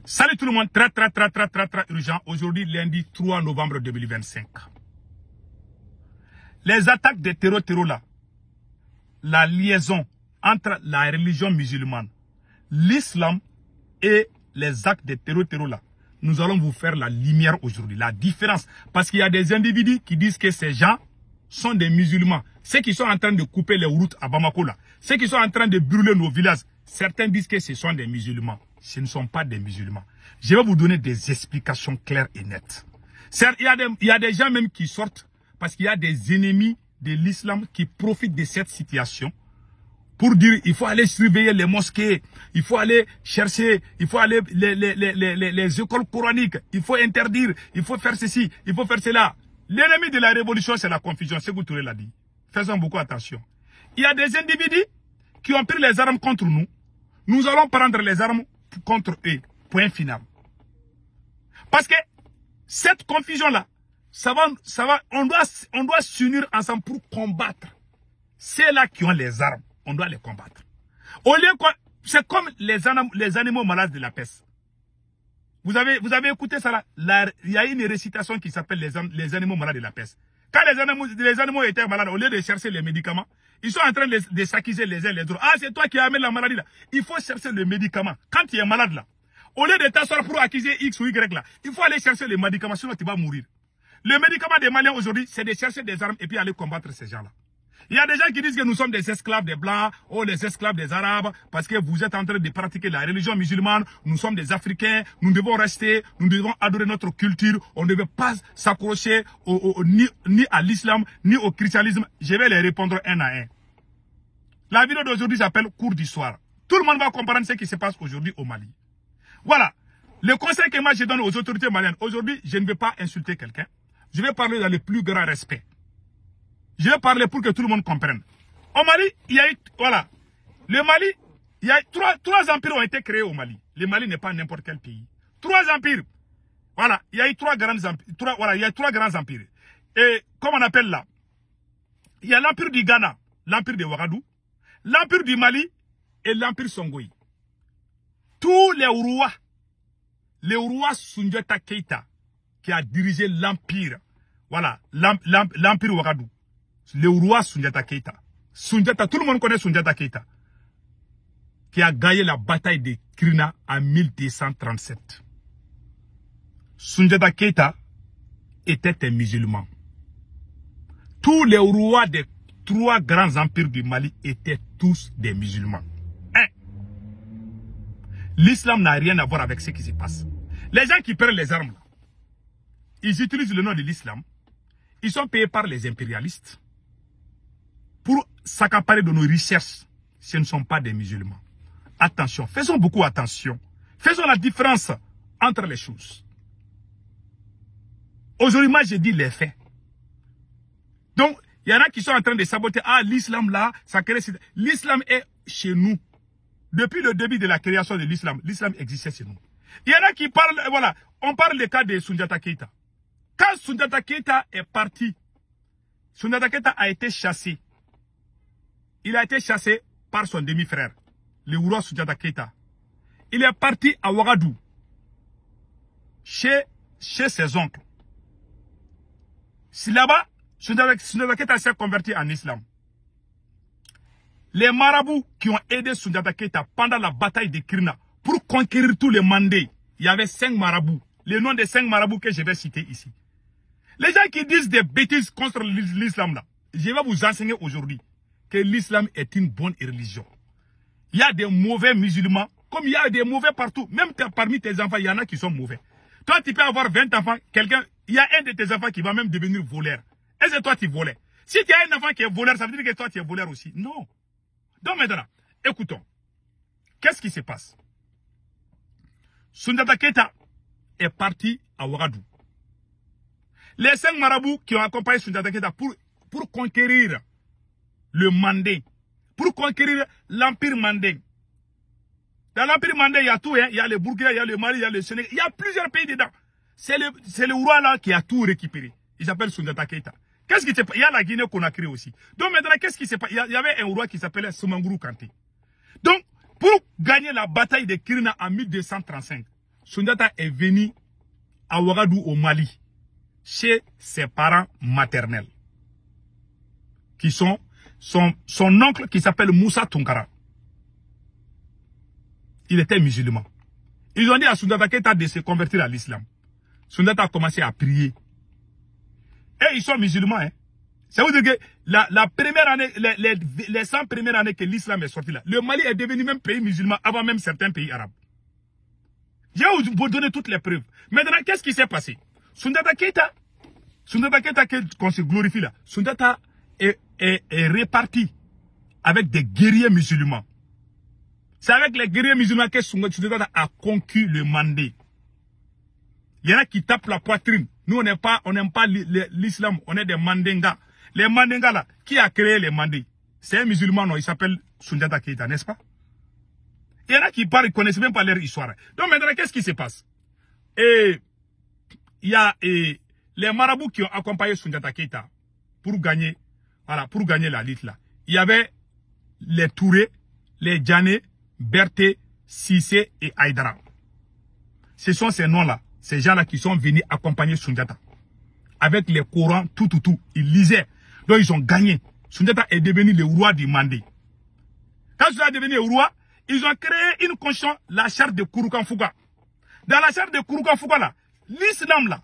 Salut tout le monde, très urgent. Aujourd'hui, lundi 3 novembre 2025. Les attaques de terreau là, la liaison entre la religion musulmane, l'islam et les actes de terreau là, nous allons vous faire la lumière aujourd'hui, la différence. Parce qu'il y a des individus qui disent que ces gens sont des musulmans. Ceux qui sont en train de couper les routes à Bamako là, ceux qui sont en train de brûler nos villages, certains disent que ce sont des musulmans. Ce ne sont pas des musulmans. Je vais vous donner des explications claires et nettes. Certes, il y a des gens même qui sortent parce qu'il y a des ennemis de l'islam qui profitent de cette situation pour dire il faut aller surveiller les mosquées, il faut aller chercher, il faut aller les écoles coraniques, il faut interdire, il faut faire ceci, il faut faire cela. L'ennemi de la révolution, c'est la confusion, Sékou Touré l'a dit. Faisons beaucoup attention. Il y a des individus qui ont pris les armes contre nous. Nous allons prendre les armes contre eux. Point final. Parce que cette confusion-là, on doit s'unir ensemble pour combattre ceux-là qui ont les armes. On doit les combattre. C'est comme les animaux malades de la peste. Vous avez écouté ça là? Il y a une récitation qui s'appelle les animaux malades de la peste. Quand les animaux étaient malades, au lieu de chercher les médicaments, ils sont en train de s'accuser les uns les autres. Ah, c'est toi qui as amené la maladie là. Il faut chercher le médicament. Quand tu es malade là, au lieu de t'asseoir pour accuser X ou Y là, il faut aller chercher les médicaments, sinon tu vas mourir. Le médicament des Maliens aujourd'hui, c'est de chercher des armes et puis aller combattre ces gens-là. Il y a des gens qui disent que nous sommes des esclaves des Blancs ou des esclaves des Arabes parce que vous êtes en train de pratiquer la religion musulmane. Nous sommes des Africains, nous devons rester, nous devons adorer notre culture. On ne devait pas s'accrocher ni à l'islam, ni au christianisme. Je vais les répondre un à un. La vidéo d'aujourd'hui s'appelle cours d'histoire. Tout le monde va comprendre ce qui se passe aujourd'hui au Mali. Voilà. Le conseil que moi je donne aux autorités maliennes, aujourd'hui, je ne vais pas insulter quelqu'un. Je vais parler dans le plus grand respect. Je vais parler pour que tout le monde comprenne. Au Mali, il y a eu, voilà. Le Mali, il y a eu trois empires ont été créés au Mali. Le Mali n'est pas n'importe quel pays. 3 empires. Voilà. Il y a eu 3 grands empires. Voilà, il y a 3 grands empires. Et, comme on appelle là, il y a l'empire du Ghana, l'empire de Ouagadougou, l'empire du Mali et l'empire Songhai. Tous les rois Soundiata Keita, qui a dirigé l'empire, voilà, l'empire Ouagadougou. Le roi Soundiata Keita. Tout le monde connaît Soundiata Keita. Qui a gagné la bataille de Krina en 1237. Soundiata Keita était un musulman. Tous les rois des 3 grands empires du Mali étaient tous des musulmans. L'islam n'a rien à voir avec ce qui se passe. Les gens qui prennent les armes, là, ils utilisent le nom de l'islam. Ils sont payés par les impérialistes pour s'accaparer de nos richesses. Ce ne sont pas des musulmans. Attention, faisons beaucoup attention. Faisons la différence entre les choses. Aujourd'hui, moi, je dis les faits. Donc, il y en a qui sont en train de saboter. Ah, l'islam là, ça crée... L'islam est chez nous. Depuis le début de la création de l'islam, l'islam existait chez nous. Il y en a qui parlent, voilà, on parle du cas de Soundiata Keita. Quand Soundiata Keita est parti, Soundiata Keita a été chassé. Il a été chassé par son demi-frère, le roi Soundiata Keita. Il est parti à Ouagadougou, chez ses oncles. Si là-bas, Soundiata Keita s'est converti en islam. Les marabouts qui ont aidé Soundiata Keita pendant la bataille de Krina pour conquérir tous les mandés, il y avait 5 marabouts. Le nom des 5 marabouts que je vais citer ici. Les gens qui disent des bêtises contre l'islam là, je vais vous enseigner aujourd'hui que l'islam est une bonne religion. Il y a des mauvais musulmans, comme il y a des mauvais partout. Même parmi tes enfants, il y en a qui sont mauvais. Toi, tu peux avoir 20 enfants, il y a un de tes enfants qui va même devenir voleur. Et c'est toi qui volais. Si tu as un enfant qui est voleur, ça veut dire que toi, tu es voleur aussi. Non. Donc maintenant, écoutons. Qu'est-ce qui se passe? Soundiata Keita est parti à Ouagadougou. Les 5 marabouts qui ont accompagné Soundiata Keita pour conquérir le Mandé, pour conquérir l'empire Mandé. Dans l'empire Mandé, il y a tout, hein? Il y a le Burkina, il y a le Mali, il y a le Sénégal, il y a plusieurs pays dedans. C'est le roi là qui a tout récupéré. Il s'appelle Soundiata Keita. Qu'est-ce qui se passe? Il y a la Guinée-Conakry aussi. Donc maintenant, qu'est-ce qui se passe? Il y avait un roi qui s'appelait Soumangourou Kanté. Donc, pour gagner la bataille de Krina en 1235, Sundiata est venu à Ouagadougou au Mali, chez ses parents maternels, qui sont son oncle qui s'appelle Moussa Tounkara. Il était musulman. Ils ont dit à Sundiata Keita de se convertir à l'islam. Sundiata a commencé à prier. Et ils sont musulmans. Hein. Ça veut dire que la première année, les 100 premières années que l'islam est sorti là, le Mali est devenu même pays musulman avant même certains pays arabes. Je vais vous donner toutes les preuves. Maintenant, qu'est-ce qui s'est passé? Sundiata Keita, qu'on se glorifie là, Sundiata est réparti avec des guerriers musulmans. C'est avec les guerriers musulmans que Sundiata a conquis le Mandé. Il y en a qui tapent la poitrine. Nous, on n'aime pas l'islam, on est des Mandingas. Les Mandingas là, qui a créé les Mandés? C'est un musulman, non, il s'appelle Sundiata Keita, n'est-ce pas? Il y en a qui parlent, ils ne connaissent même pas leur histoire. Donc maintenant, qu'est-ce qui se passe? Et il y a les marabouts qui ont accompagné Sundiata Keita pour gagner, voilà, pour gagner la lutte là. Il y avait les Touré, les Djané, Berté, Sissé et Aïdara. Ce sont ces noms-là, ces gens-là qui sont venus accompagner Sundiata. Avec les Corans, tout. Ils lisaient. Donc ils ont gagné. Sundiata est devenu le roi du Mandé. Quand Sundiata est devenu le roi, ils ont créé une constitution, la charte de Kouroukan-Fouga. Dans la charte de Kouroukan-Fouga là, l'islam là,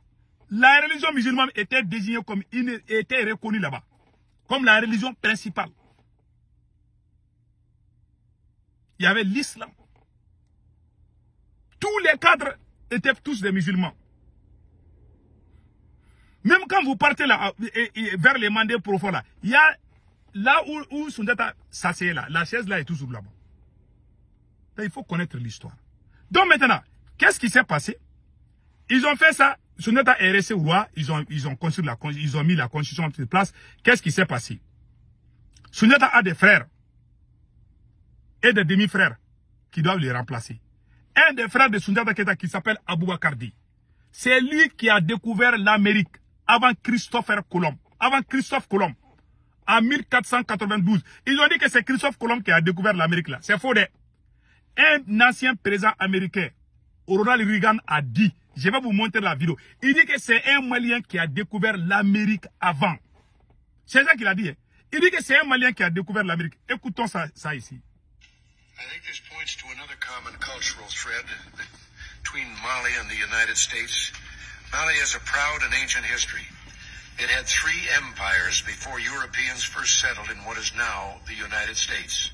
la religion musulmane était désignée comme, était reconnue là-bas, comme la religion principale. Il y avait l'islam. Tous les cadres étaient tous des musulmans. Même quand vous partez là, vers les mandés profonds là, il y a là où Sundiata s'assied là, la chaise là est toujours là-bas. Il faut connaître l'histoire. Donc maintenant, qu'est-ce qui s'est passé? Ils ont fait ça. Sundiata est resté roi. Ils ont construit ils ont mis la constitution en place. Qu'est-ce qui s'est passé? Sundiata a des frères et des demi-frères qui doivent les remplacer. Un des frères de Sundiata Keita qui s'appelle Aboubacar Di. C'est lui qui a découvert l'Amérique avant Christophe Colomb. En 1492. Ils ont dit que c'est Christophe Colomb qui a découvert l'Amérique là. C'est faux. Un ancien président américain, Ronald Reagan, a dit, je vais vous montrer la vidéo, il dit que c'est un Malien qui a découvert l'Amérique avant. C'est ça qu'il a dit. Hein. Il dit que c'est un Malien qui a découvert l'Amérique. Écoutons ça ici. I think this points to another common cultural thread between Mali and the United States. Mali has a proud and ancient history. It had 3 empires before Europeans first settled in what is now the United States.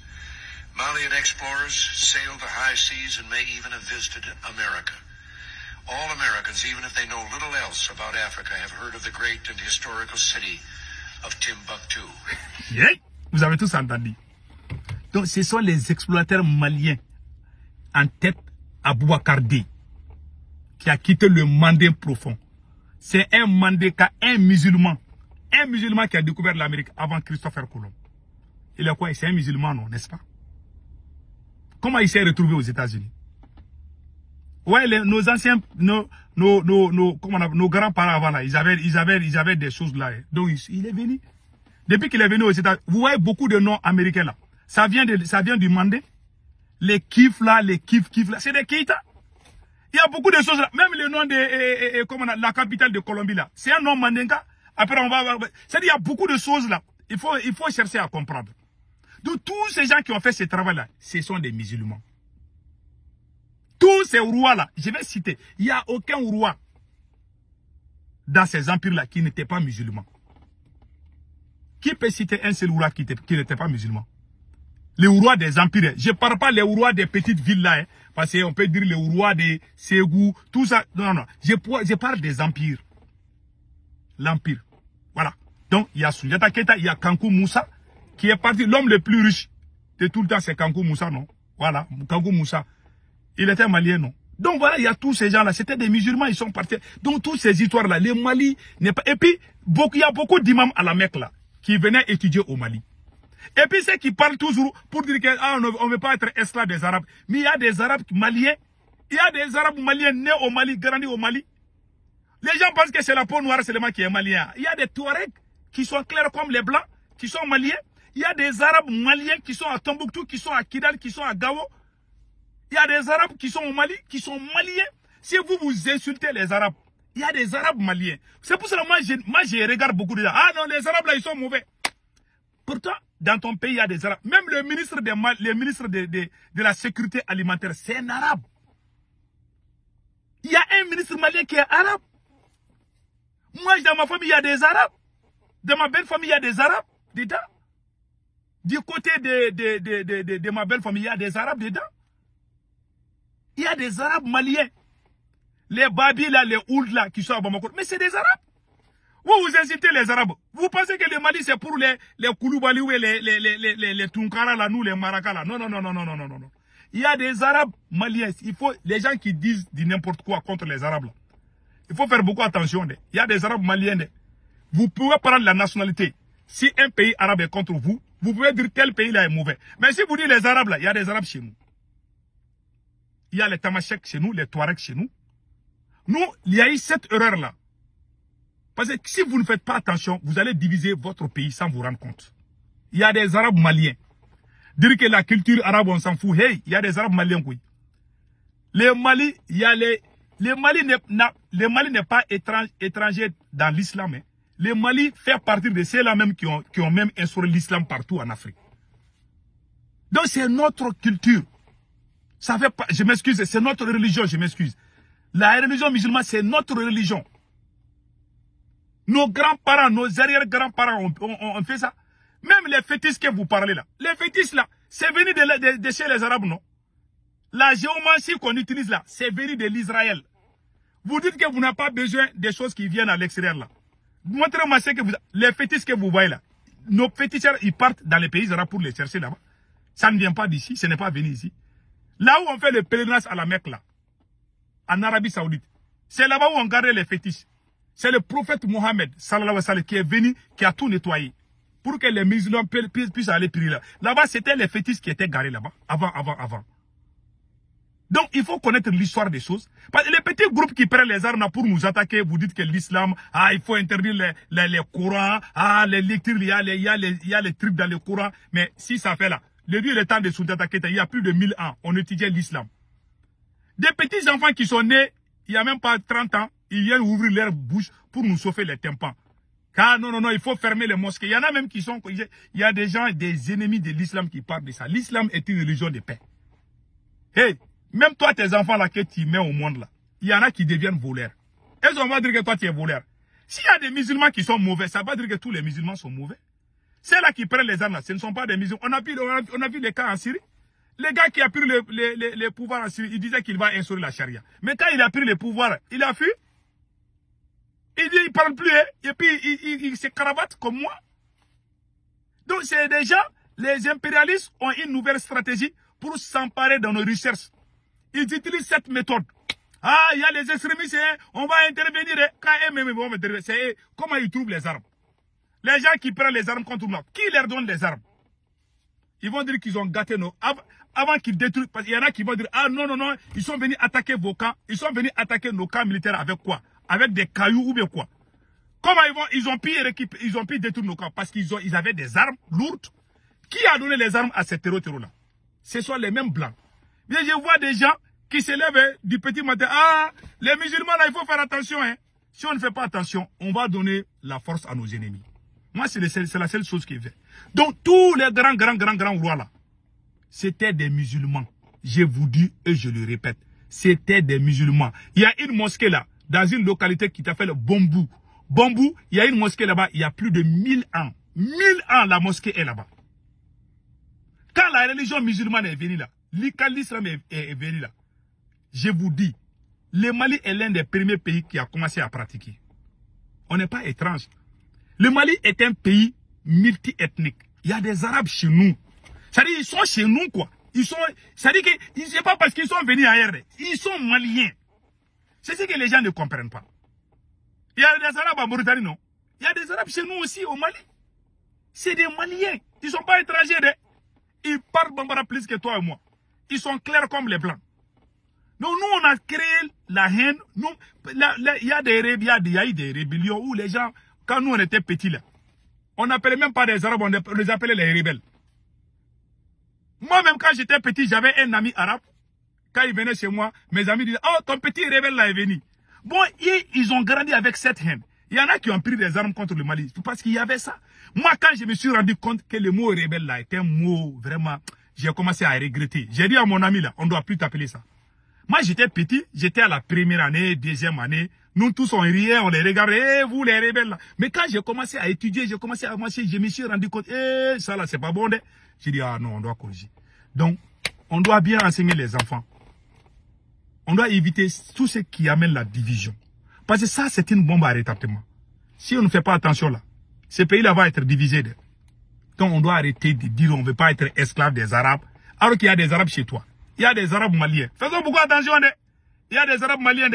Malian explorers sailed the high seas and may even have visited America. All Americans, even if they know little else about Africa, have heard of the great and historical city of Timbuktu. Yeah, vous avez tous entendu. Donc, ce sont les explorateurs maliens en tête à Boubacar Di qui a quitté le Mandé profond. C'est un Mandéka, un musulman qui a découvert l'Amérique avant Christopher Colomb. Il est quoi? C'est un musulman, non, n'est-ce pas? Comment il s'est retrouvé aux États-Unis? Ouais, nos anciens, nos grands-parents avant là, ils avaient des choses là. Hein. Donc il est venu. Depuis qu'il est venu aux États-Unis, vous voyez beaucoup de noms américains là. Ça vient du Mandé. Les Kif là, c'est des Keita. Il y a beaucoup de choses là. Même le nom de la capitale de Colombie là, c'est un nom mandinga. Après on va, c'est-à-dire il y a beaucoup de choses là. Il faut chercher à comprendre. Donc tous ces gens qui ont fait ce travail-là, ce sont des musulmans. Tous ces rois-là, je vais citer, il n'y a aucun roi dans ces empires-là qui n'était pas musulman. Qui peut citer un seul roi qui n'était pas musulman? Les rois des empires. Je ne parle pas les rois des petites villes-là, hein, parce qu'on peut dire les rois des Ségou, tout ça. Non. Je parle des empires. L'empire. Voilà. Donc, il y a Sundiata Keita, il y a Kankou Moussa, qui est parti, l'homme le plus riche de tout le temps, c'est Kankou Moussa, non? Voilà, Kankou Moussa. Il était malien, non? Donc voilà, il y a tous ces gens-là, c'était des musulmans, ils sont partis. Donc toutes ces histoires-là, les Mali n'est pas... Et puis, il y a beaucoup d'imams à la Mecque, là, qui venaient étudier au Mali. Et puis, ceux qui parlent toujours pour dire qu'on ne veut pas être esclave des Arabes. Mais il y a des Arabes maliens, il y a des Arabes maliens nés au Mali, grandis au Mali. Les gens pensent que c'est la peau noire seulement qui est malien. Il y a des Touaregs qui sont clairs comme les Blancs, qui sont maliens. Il y a des Arabes maliens qui sont à Tombouctou, qui sont à Kidal, qui sont à Gao. Il y a des Arabes qui sont au Mali, qui sont maliens. Si vous insultez les Arabes, il y a des Arabes maliens. C'est pour cela que moi, je regarde beaucoup de gens. Ah non, les Arabes là, ils sont mauvais. Pourtant, dans ton pays, il y a des Arabes. Même le ministre de la sécurité alimentaire, c'est un Arabe. Il y a un ministre malien qui est arabe. Moi, dans ma famille, il y a des Arabes. Dans ma belle famille, il y a des Arabes dedans. Du côté de ma belle famille, il y a des Arabes dedans. Il y a des Arabes maliens. Les Babis là, les Ould là, qui sont à Bamako. Mais c'est des Arabes. Vous incitez les Arabes. Vous pensez que le Mali, c'est pour les Kouloubali ou les Tunkara là, nous, les Maraka là. Non, non, non, non, non, non, non, non. Il y a des Arabes maliens. Il faut, les gens qui disent n'importe quoi contre les Arabes là. Il faut faire beaucoup attention. Il y a des Arabes maliens. Vous pouvez prendre la nationalité. Si un pays arabe est contre vous, vous pouvez dire tel pays là est mauvais. Mais si vous dites les Arabes là, il y a des Arabes chez nous. Il y a les Tamashek chez nous, les Touaregs chez nous. Nous, il y a eu cette erreur là. Parce que si vous ne faites pas attention, vous allez diviser votre pays sans vous rendre compte. Il y a des Arabes maliens. Dire que la culture arabe, on s'en fout. Hey, il y a des Arabes maliens, oui. Les Mali, il y a les Mali n'est pas étranger dans l'islam. Hein. Les Mali fait partie de ceux-là même qui ont même instauré l'islam partout en Afrique. Donc c'est notre culture. Ça fait pas, je m'excuse, c'est notre religion, je m'excuse. La religion musulmane, c'est notre religion. Nos grands-parents, nos arrière-grands-parents ont fait ça. Même les fétiches que vous parlez là. Les fétiches là, c'est venu de chez les Arabes, non? La géomancie qu'on utilise là, c'est venu de l'Israël. Vous dites que vous n'avez pas besoin des choses qui viennent à l'extérieur là. Montrez-moi ce que les fétiches que vous voyez là. Nos féticheurs, ils partent dans les pays arabes pour les chercher là-bas. Ça ne vient pas d'ici, ce n'est pas venu ici. Là où on fait le pèlerinage à la Mecque là, en Arabie Saoudite, c'est là-bas où on garde les fétiches. C'est le prophète Mohammed, sallallahu alayhi wa sallam, qui est venu, qui a tout nettoyé. Pour que les musulmans puissent aller prier là. Là-bas, c'était les fétiches qui étaient garés là-bas, avant. Donc, il faut connaître l'histoire des choses. Parce que les petits groupes qui prennent les armes pour nous attaquer, vous dites que l'islam, il faut interdire les Corans, les lectures, il y a les trucs dans le Coran. Mais si ça fait là, le temps de sous-attaquer, il y a plus de 1000 ans, on étudiait l'islam. Des petits enfants qui sont nés, il n'y a même pas 30 ans, ils viennent ouvrir leur bouche pour nous sauver les tympans. Car non, il faut fermer les mosquées. Il y en a même qui sont, il y a des gens, des ennemis de l'islam qui parlent de ça. L'islam est une religion de paix. Hey, même toi, tes enfants là que tu mets au monde là, il y en a qui deviennent voleurs. Est-ce qu'on va dire que toi tu es voleur? S'il y a des musulmans qui sont mauvais, ça ne veut pas dire que tous les musulmans sont mauvais. Ceux là qui prennent les armes là, ce ne sont pas des musulmans. On a vu les cas en Syrie. Le gars qui a pris le pouvoir en Syrie, il disait qu'il va instaurer la charia. Mais quand il a pris le pouvoir, il a fui. Il dit, il ne parle plus, hein, et puis il se cravate comme moi. Donc c'est déjà, les impérialistes ont une nouvelle stratégie pour s'emparer dans nos recherches. Ils utilisent cette méthode. Ah, il y a les extrémistes, hein, on va intervenir. Hein. Quand eux-mêmes vont intervenir, c'est comment ils trouvent les armes. Les gens qui prennent les armes contre nous, qui leur donne les armes? Ils vont dire qu'ils ont gâté nos... Avant qu'ils détruisent, parce qu'il y en a qui vont dire, ah non, ils sont venus attaquer vos camps, ils sont venus attaquer nos camps militaires avec quoi? Avec des cailloux ou bien quoi? Comment ils ont pu détruire nos camps? Parce qu'ils avaient des armes lourdes. Qui a donné les armes à ces terreaux-là? Ce sont les mêmes blancs. Mais je vois des gens qui se lèvent du petit matin. Ah, les musulmans là, il faut faire attention. Hein. Si on ne fait pas attention, on va donner la force à nos ennemis. Moi, c'est la seule chose qui est vraie. Donc, tous les grands rois là, c'était des musulmans. Je vous dis et je le répète, c'était des musulmans. Il y a une mosquée là, dans une localité qui s'appelle Bombou. Bombou, il y a une mosquée là-bas, il y a plus de 1000 ans. 1000 ans, la mosquée est là-bas. Quand la religion musulmane est venue là, quand l'islam est venu là, je vous dis, le Mali est l'un des premiers pays qui a commencé à pratiquer. On n'est pas étrange. Le Mali est un pays multi-ethnique. Il y a des Arabes chez nous. C'est-à-dire ils sont chez nous, quoi. C'est-à-dire que c'est pas parce qu'ils sont venus ailleurs. Ils sont maliens. C'est ce que les gens ne comprennent pas. Il y a des Arabes en Mauritanie, non? Il y a des Arabes chez nous aussi, au Mali. C'est des Maliens. Ils ne sont pas étrangers. Ils parlent Bambara plus que toi et moi. Ils sont clairs comme les Blancs. Donc nous, on a créé la haine. Il y a eu des rébellions où les gens, quand nous on était petits là, on n'appelait même pas des Arabes, on les appelait les rebelles. Moi-même, quand j'étais petit, j'avais un ami arabe Quand ils venaient chez moi, mes amis disaient, oh, ton petit rebelle là est venu. Bon, ils ont grandi avec cette haine. Il y en a qui ont pris des armes contre le Mali. Parce qu'il y avait ça. Moi, quand je me suis rendu compte que le mot rebelle là était un mot vraiment, j'ai commencé à regretter. J'ai dit à mon ami là, on ne doit plus t'appeler ça. Moi, j'étais petit, j'étais à la première année, deuxième année. Nous tous, on riait, on les regardait, vous les rebelles là. Mais quand j'ai commencé à étudier, j'ai commencé à marcher, je me suis rendu compte, ça là, c'est pas bon. J'ai dit, ah non, on doit corriger. Donc, on doit bien enseigner les enfants. On doit éviter tout ce qui amène la division. Parce que ça, c'est une bombe à retardement. Si on ne fait pas attention là, ce pays-là va être divisé. Donc, on doit arrêter de dire on ne veut pas être esclave des Arabes, alors qu'il y a des Arabes chez toi. Il y a des Arabes maliens. Faisons beaucoup attention. Il y a des Arabes maliens.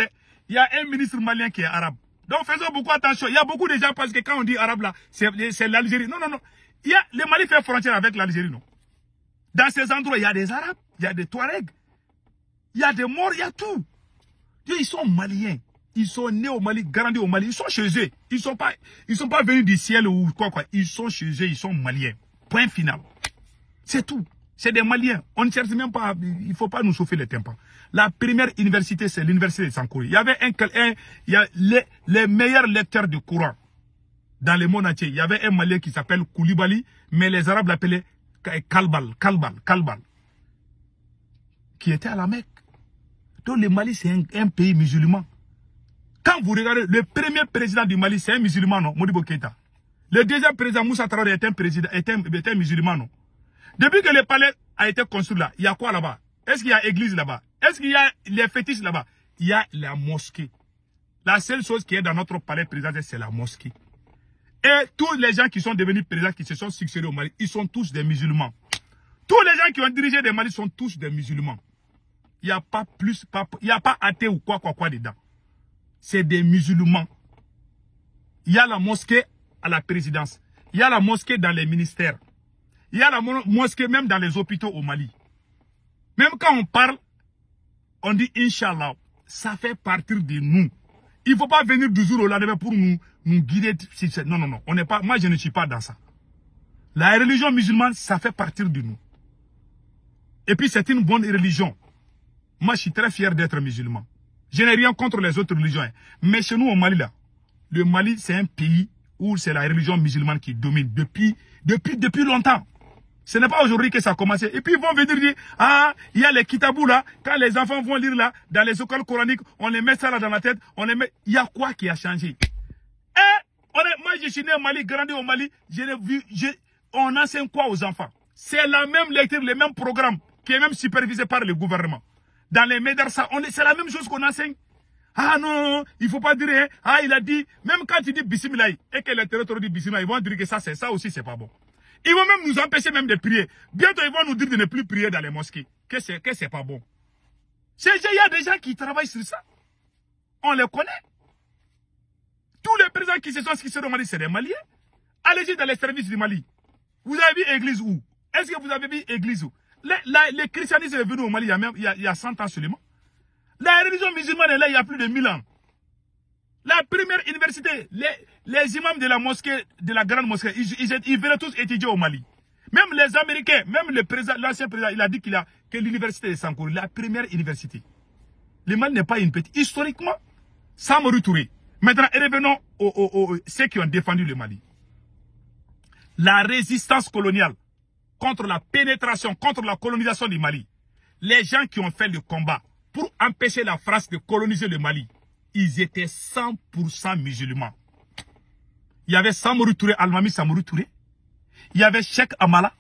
Il y a un ministre malien qui est arabe. Donc, faisons beaucoup attention. Il y a beaucoup de gens parce que quand on dit arabe là, c'est l'Algérie. Non, non, non. Le Mali fait frontière avec l'Algérie, non. Dans ces endroits, il y a des Arabes, il y a des Touaregs, il y a des morts, il y a tout. Ils sont maliens. Ils sont nés au Mali, grandis au Mali. Ils sont chez eux. Ils sont pas venus du ciel ou quoi. Ils sont chez eux, ils sont maliens. Point final. C'est tout. C'est des Maliens. On ne cherche même pas, il ne faut pas nous chauffer les tympans. La première université, c'est l'université de Sankouré. Il y avait les meilleurs lecteurs de Coran dans le monde entier. Il y avait un Malien qui s'appelle Koulibaly, mais les Arabes l'appelaient Kalbal, qui était à la Mecque. Donc le Mali, c'est un pays musulman. Quand vous regardez, le premier président du Mali, c'est un musulman, non, Modibo Keïta. Le deuxième président, Moussa Traoré, est un musulman, non. Depuis que le palais a été construit là, il y a quoi là-bas? Est-ce qu'il y a église là-bas? Est-ce qu'il y a les fétiches là-bas? Il y a la mosquée. La seule chose qui est dans notre palais présidentiel, c'est la mosquée. Et tous les gens qui sont devenus présidents, qui se sont succédés au Mali, ils sont tous des musulmans. Tous les gens qui ont dirigé des Mali sont tous des musulmans. Il n'y a pas plus, il n'y a pas athée ou quoi dedans. C'est des musulmans. Il y a la mosquée à la présidence. Il y a la mosquée dans les ministères. Il y a la mosquée même dans les hôpitaux au Mali. Même quand on parle, on dit Inch'Allah. Ça fait partie de nous. Il ne faut pas venir du jour au lendemain pour nous guider. Non, non, non. On n'est pas, moi, je ne suis pas dans ça. La religion musulmane, ça fait partie de nous. Et puis, c'est une bonne religion. Moi, je suis très fier d'être musulman. Je n'ai rien contre les autres religions. Mais chez nous, au Mali, là, le Mali, c'est un pays où c'est la religion musulmane qui domine depuis longtemps. Ce n'est pas aujourd'hui que ça a commencé. Et puis ils vont venir dire, ah, il y a les kitabous là, quand les enfants vont lire là, dans les écoles coraniques, on les met ça là dans la tête, on les met, il y a quoi qui a changé? Moi je suis né au Mali, grandi au Mali, on enseigne quoi aux enfants? C'est la même lecture, le même programme, qui est même supervisé par le gouvernement. Dans les médarsa, c'est la même chose qu'on enseigne. Ah non, il ne faut pas dire, hein, ah il a dit, même quand tu dis bismillah, et que les territoires disent bismillah, ils vont dire que ça aussi c'est pas bon. Ils vont même nous empêcher même de prier. Bientôt, ils vont nous dire de ne plus prier dans les mosquées. Que c'est pas bon. Il y a des gens qui travaillent sur ça. On les connaît. Tous les présidents qui se sont inscrits au Mali, c'est des Maliens. Allez-y dans les services du Mali. Vous avez vu église où? Est-ce que vous avez vu église où? Le christianisme est venu au Mali il y a 100 ans seulement. La religion musulmane est là il y a plus de 1000 ans. La première université, les imams de la mosquée, de la grande mosquée, ils venaient tous étudier au Mali. Même les Américains, même l'ancien président, il a dit que l'université de Sankouré, la première université. Le Mali n'est pas une petite. Historiquement, Samori Touré. Maintenant, revenons ceux qui ont défendu le Mali. La résistance coloniale contre la pénétration, contre la colonisation du Mali. Les gens qui ont fait le combat pour empêcher la France de coloniser le Mali, ils étaient 100% musulmans. Il y avait Samori Touré, Almami Samori Touré. Il y avait Cheikh Amala.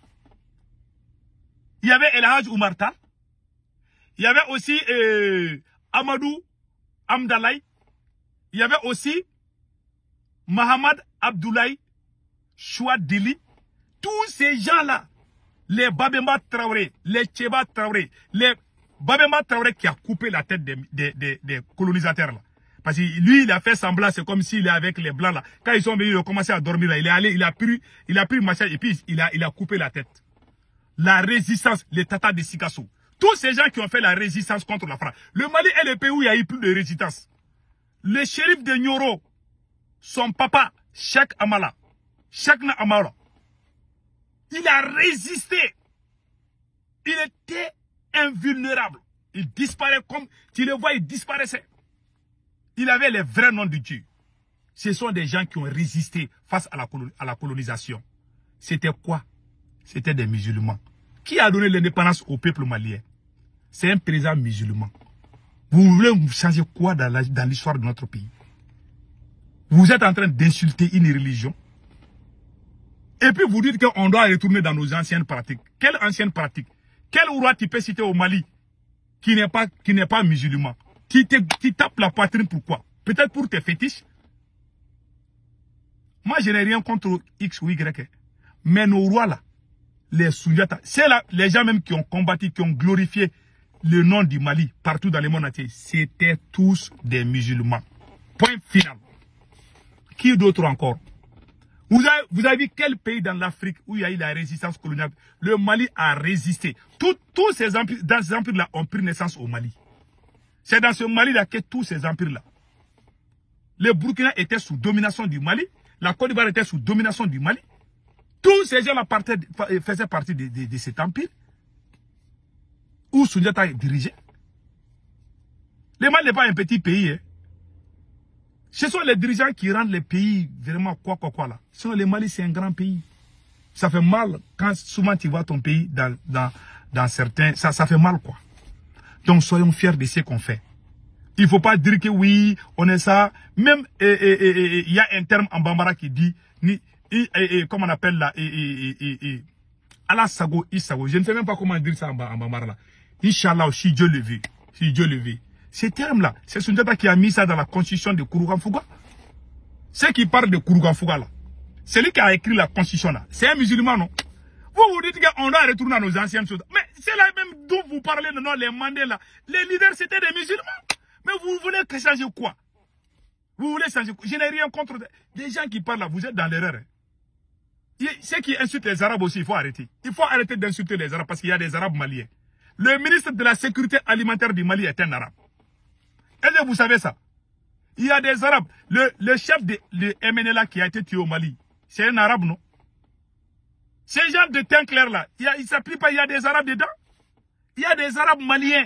Il y avait El Hadj Oumar Tall. Il y avait aussi Amadou Amdalaï. Il y avait aussi Mohamed Abdoulaye Chouadili. Tous ces gens-là, les Babemba Traoré, les Tcheba Traoré, les Babemba Traoré qui a coupé la tête des colonisateurs là. Parce que lui, il a fait semblant, c'est comme s'il est avec les blancs là. Quand ils sont venus, ils ont commencé à dormir là. Il est allé, il a pris le machin et puis il a coupé la tête. La résistance, les tatas de Sikasso. Tous ces gens qui ont fait la résistance contre la France. Le Mali est le pays où il y a eu plus de résistance. Le shérif de Nioro, son papa, Cheikh Amala, Cheikhna Amala, il a résisté. Il était invulnérable. Il disparaît comme, tu le vois, il disparaissait. Il avait les vrais noms de Dieu. Ce sont des gens qui ont résisté face à la colonisation. C'était quoi? C'était des musulmans. Qui a donné l'indépendance au peuple malien? C'est un président musulman. Vous voulez changer quoi dans l'histoire de notre pays? Vous êtes en train d'insulter une religion. Et puis vous dites qu'on doit retourner dans nos anciennes pratiques. Quelle ancienne pratique? Quel roi tu peux citer au Mali qui n'est pas musulman? Qui tape la poitrine pourquoi? Peut-être pour tes fétiches? Moi, je n'ai rien contre X ou Y. Mais nos rois là, les Soundiata, c'est là les gens même qui ont combattu, qui ont glorifié le nom du Mali partout dans le monde entier. C'était tous des musulmans. Point final. Qui d'autre encore? Vous avez vu quel pays dans l'Afrique où il y a eu la résistance coloniale? Le Mali a résisté. Tous ces empires-là ont pris naissance au Mali. C'est dans ce Mali-là que tous ces empires-là. Le Burkina était sous domination du Mali. La Côte d'Ivoire était sous domination du Mali. Tous ces gens-là faisaient partie de cet empire. Où Soundiata dirigeait. Le Mali n'est pas un petit pays. Hein. Ce sont les dirigeants qui rendent les pays vraiment quoi là. Sinon le Mali c'est un grand pays. Ça fait mal quand souvent tu vois ton pays dans certains... Ça fait mal quoi. Donc soyons fiers de ce qu'on fait. Il ne faut pas dire que oui, on est ça. Même il y a un terme en Bambara qui dit, comment on appelle là, Allah Sago, Isago. Je ne sais même pas comment dire ça en Bambara là. Inch'Allah, si Dieu le veut. Si Dieu le veut. Ces termes-là, c'est Soundiata qui a mis ça dans la constitution de Kourougan-Fouga. Ceux qui parlent de Kourougan-Fouga là, c'est lui qui a écrit la constitution là. C'est un musulman, non? Vous dites qu'on doit retourner à nos anciennes choses. Mais c'est là même dont vous parlez, non, les Mandela. Les leaders, c'était des musulmans. Mais vous voulez changer quoi? Vous voulez changer quoi? Je n'ai rien contre des gens qui parlent là. Vous êtes dans l'erreur. Hein. Ceux qui insultent les Arabes aussi, il faut arrêter. Il faut arrêter d'insulter les Arabes parce qu'il y a des Arabes maliens. Le ministre de la sécurité alimentaire du Mali est un Arabe. Est-ce que vous savez ça? Il y a des Arabes. Le chef de MNLA qui a été tué au Mali, c'est un Arabe, non? Ces gens de teint clair là, il ne s'applique pas, il y a des Arabes dedans. Il y a des Arabes maliens,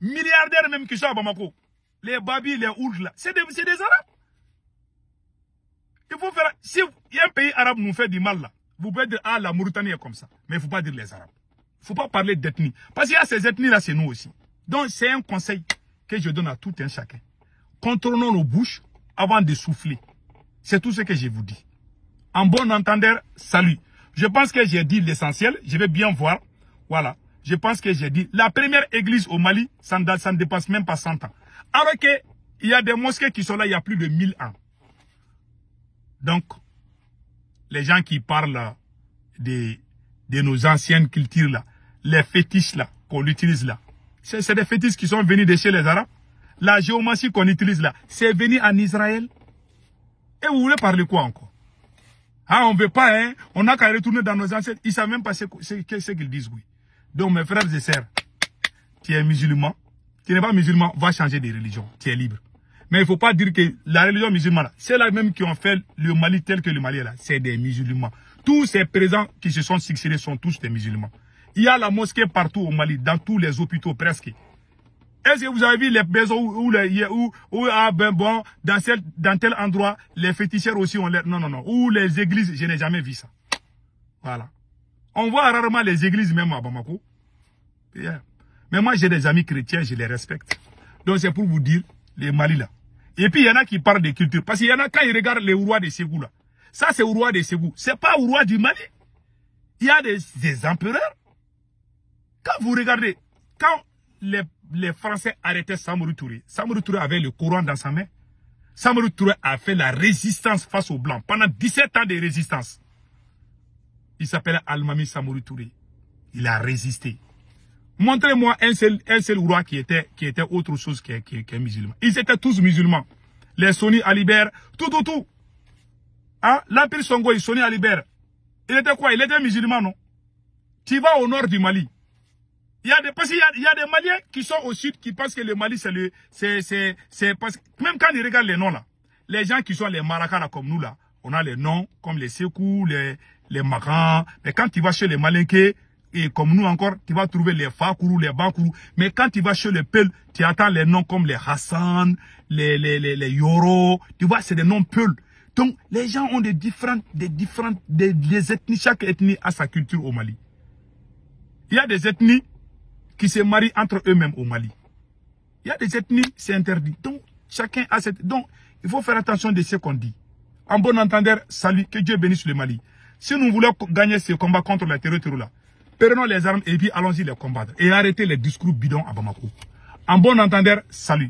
milliardaires même qui sont à Bamako. Les Babis, les Ourds là, c'est des Arabes. Il faut faire, si un pays arabe nous fait du mal là, vous pouvez dire, ah la Mauritanie est comme ça. Mais il ne faut pas dire les Arabes. Il ne faut pas parler d'ethnie. Parce qu'il y a ces ethnies là, c'est nous aussi. Donc c'est un conseil que je donne à tout un chacun. Contrôlons nos bouches avant de souffler. C'est tout ce que je vous dis. En bon entendeur, salut. Je pense que j'ai dit l'essentiel. Je vais bien voir. Voilà. Je pense que j'ai dit. La première église au Mali, ça ne dépasse même pas 100 ans. Alors qu'il y a des mosquées qui sont là il y a plus de 1000 ans. Donc, les gens qui parlent de nos anciennes cultures là, les fétiches là, qu'on utilise là, c'est des fétiches qui sont venus de chez les Arabes. La géomancie qu'on utilise là, c'est venu en Israël. Et vous voulez parler quoi encore? Ah, on ne veut pas, hein? On n'a qu'à retourner dans nos ancêtres. Ils ne savent même pas ce qu'ils disent, oui. Donc, mes frères et sœurs, tu es musulman. Tu n'es pas musulman, va changer de religion. Tu es libre. Mais il ne faut pas dire que la religion musulmane, c'est là même qui ont fait le Mali tel que le Mali est là. C'est des musulmans. Tous ces présents qui se sont succédés sont tous des musulmans. Il y a la mosquée partout au Mali, dans tous les hôpitaux presque. Est-ce que vous avez vu les maisons dans tel endroit, les féticheurs aussi ont l'air... Non. Ou les églises, je n'ai jamais vu ça. Voilà. On voit rarement les églises même à Bamako. Yeah. Mais moi, j'ai des amis chrétiens, je les respecte. Donc c'est pour vous dire, les Mali là. Et puis il y en a qui parlent de culture. Parce qu'il y en a quand ils regardent les rois de Ségou là. Ça c'est au roi de Ségou. C'est pas au roi du Mali. Il y a des empereurs. Quand vous regardez, quand les Français arrêtaient Samori Touré avait le Coran dans sa main. Samori Touré a fait la résistance face aux Blancs. Pendant 17 ans de résistance. Il s'appelait Almami Samori Touré. Il a résisté. Montrez-moi un seul roi qui était autre chose qu'un musulman. Ils étaient tous musulmans. Les Soni Alibert, tout. Hein? L'Empire Songhai, Soni Alibert. Il était quoi? Il était musulman, non? Tu vas au nord du Mali. Parce qu'il y a des Maliens qui sont au sud qui pensent que le Mali c'est parce que même quand ils regardent les noms là, les gens qui sont les Maracas là, comme nous là, on a les noms comme les Sékou, les Maran, mais quand tu vas chez les Malinké, et comme nous encore, tu vas trouver les Fakourou, les Bakourou. Mais quand tu vas chez les Peuls, tu attends les noms comme les Hassan, les Yoro. Tu vois, c'est des noms Peuls. Donc, les gens ont des ethnies, chaque ethnie a sa culture au Mali. Il y a des ethnies qui se marient entre eux-mêmes au Mali. Il y a des ethnies, c'est interdit. Donc, chacun a cette... Donc, il faut faire attention de ce qu'on dit. En bon entendeur, salut, que Dieu bénisse le Mali. Si nous voulons gagner ce combat contre la terreur là, prenons les armes et puis allons-y les combattre. Et arrêtez les discours bidons à Bamako. En bon entendeur, salut.